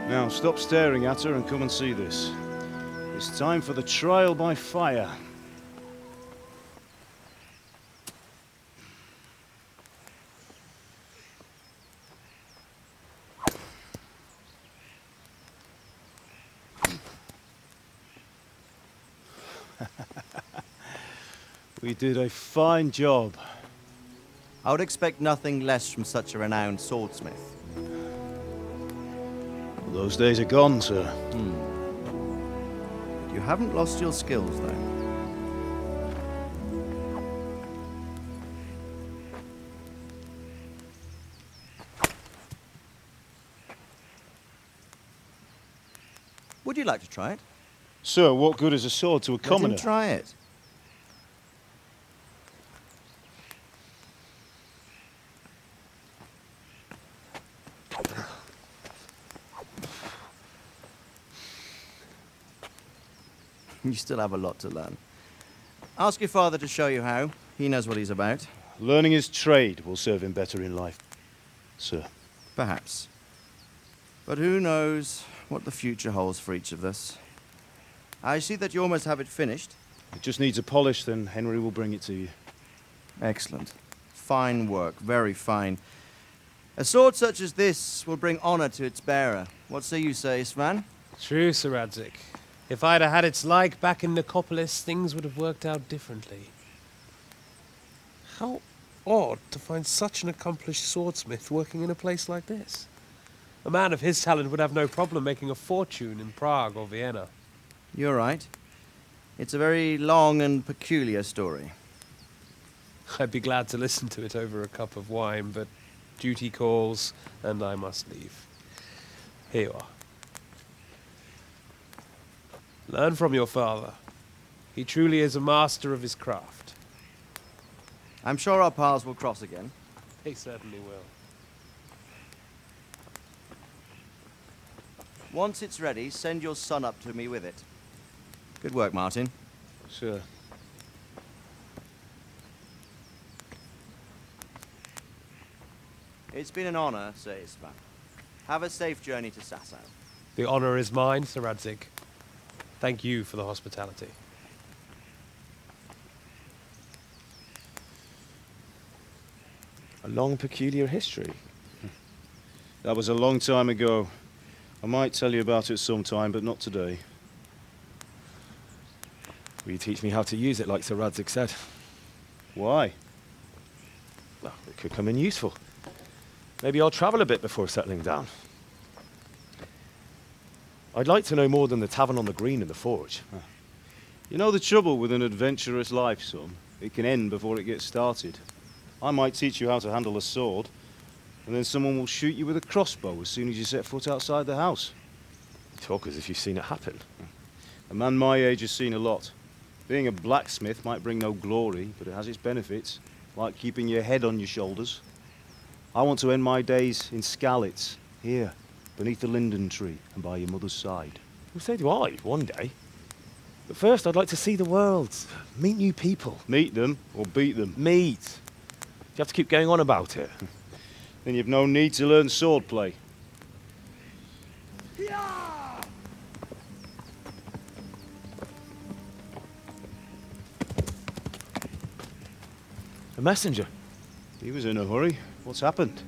Now stop staring at her and come and see this. It's time for the trial by fire. We did a fine job. I would expect nothing less from such a renowned swordsmith. Those days are gone, sir. You haven't lost your skills, though. Would you like to try it? Sir, what good is a sword to a commoner? Let him try it. You still have a lot to learn. Ask your father to show you how. He knows what he's about. Learning his trade will serve him better in life, sir. Perhaps. But who knows what the future holds for each of us. I see that you almost have it finished. It just needs a polish, then Henry will bring it to you. Excellent. Fine work, very fine. A sword such as this will bring honor to its bearer. What say you, Svan? True, Sir Radzik. If I'd have had its like back in Nicopolis, things would have worked out differently. How odd to find such an accomplished swordsmith working in a place like this. A man of his talent would have no problem making a fortune in Prague or Vienna. You're right. It's a very long and peculiar story. I'd be glad to listen to it over a cup of wine, but duty calls, and I must leave. Here you are. Learn from your father. He truly is a master of his craft. I'm sure our paths will cross again. They certainly will. Once it's ready, send your son up to me with it. Good work, Martin. Sure. It's been an honor, Sir Istvan. Have a safe journey to Sasau. The honor is mine, Sir Radzig. Thank you for the hospitality. A long, peculiar history. That was a long time ago. I might tell you about it sometime, but not today. Will you teach me how to use it, like Sir Radzig said? Why? Well, it could come in useful. Maybe I'll travel a bit before settling down. I'd like to know more than the tavern on the green and the forge. You know the trouble with an adventurous life, son? It can end before it gets started. I might teach you how to handle a sword, and then someone will shoot you with a crossbow as soon as you set foot outside the house. You talk as if you've seen it happen. A man my age has seen a lot. Being a blacksmith might bring no glory, but it has its benefits, like keeping your head on your shoulders. I want to end my days in Skalitz, here, beneath the linden tree and by your mother's side. Well, so do I, one day. But first, I'd like to see the world, meet new people. Meet them or beat them? Meet. You have to keep going on about it. Then you've no need to learn swordplay. A messenger. He was in a hurry. What's happened?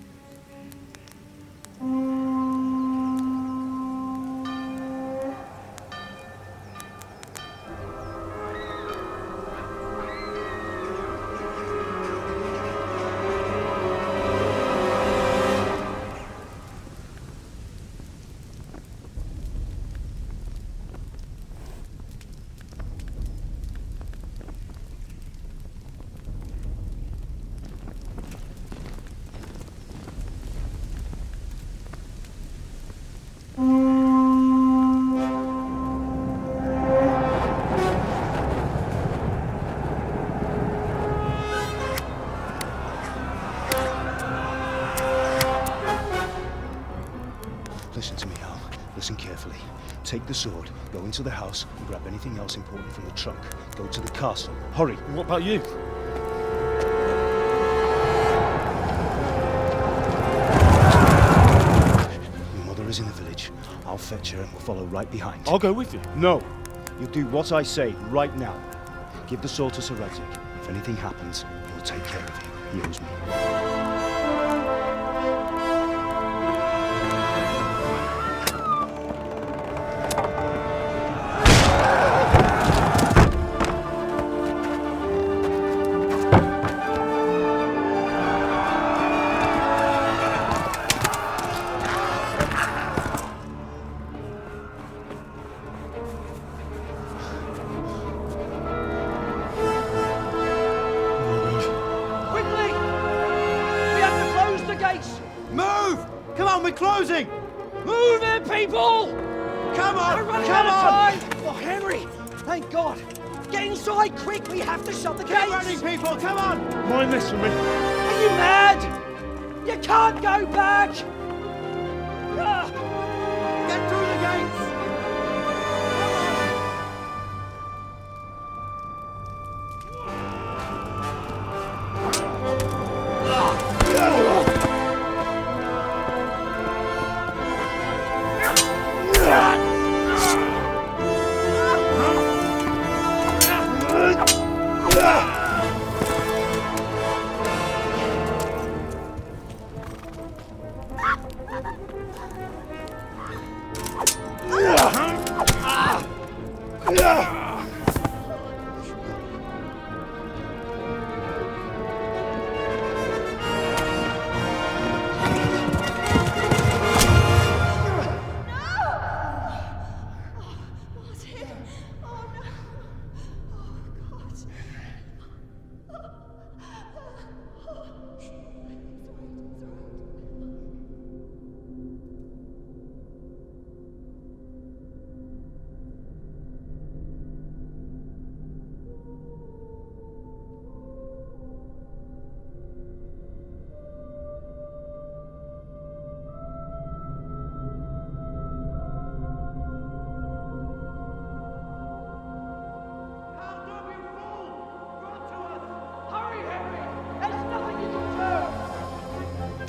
Listen to me, Al. Listen carefully. Take the sword, go into the house, and grab anything else important from the trunk. Go to the castle. Hurry! What about you? Your mother is in the village. I'll fetch her and we'll follow right behind. I'll go with you. No! You'll do what I say right now. Give the sword to Sir Radzig. If anything happens, he'll take care of you. He owes me. Closing! Move it, people! Come on! We're running out of time! Oh, Henry! Thank God! Get inside, quick! We have to shut the gates! Get running, people! Come on! Mind this for me. Are you mad? You can't go back! Get through the gates!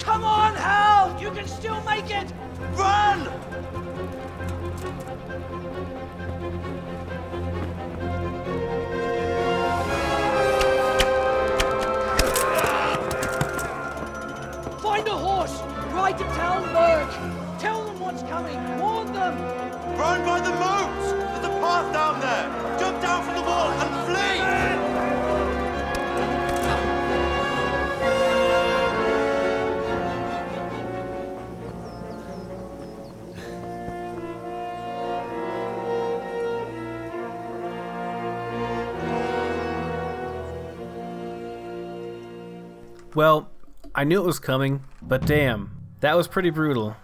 Come on, Hal! You can still make it! Run! Find a horse! Ride to Tallenberg! Tell them what's coming! Warn them! Run by the moat! There's a path down there! Jump down from the wall and flee! Well, I knew it was coming, but damn, that was pretty brutal.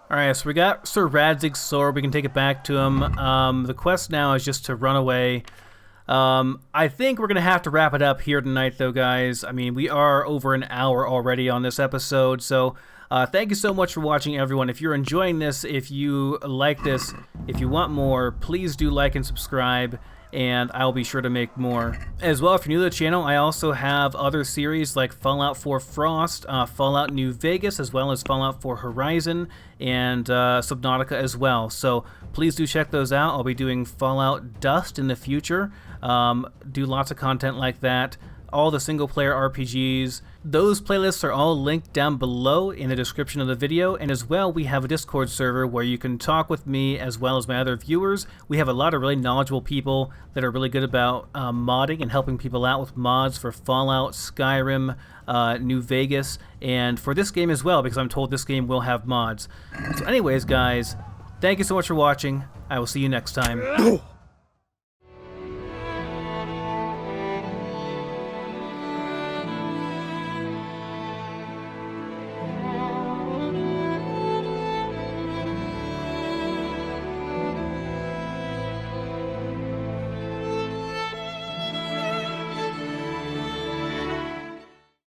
Alright, so we got Sir Radzig's sword, we can take it back to him. The quest now is just to run away. I think we're going to have to wrap it up here tonight though, guys. I mean, we are over an hour already on this episode, so thank you so much for watching, everyone. If you're enjoying this, if you like this, if you want more, please do like and subscribe, and I'll be sure to make more. As well, if you're new to the channel, I also have other series like Fallout 4 Frost, Fallout New Vegas, as well as Fallout 4 Horizon, and Subnautica as well. So please do check those out. I'll be doing Fallout Dust in the future. Do lots of content like that. All the single-player RPGs. Those playlists are all linked down below in the description of the video, and as well we have a Discord server where you can talk with me as well as my other viewers. We have a lot of really knowledgeable people that are really good about modding and helping people out with mods for Fallout, Skyrim, New Vegas, and for this game as well, because I'm told this game will have mods. So anyways, guys, thank you so much for watching. I will see you next time.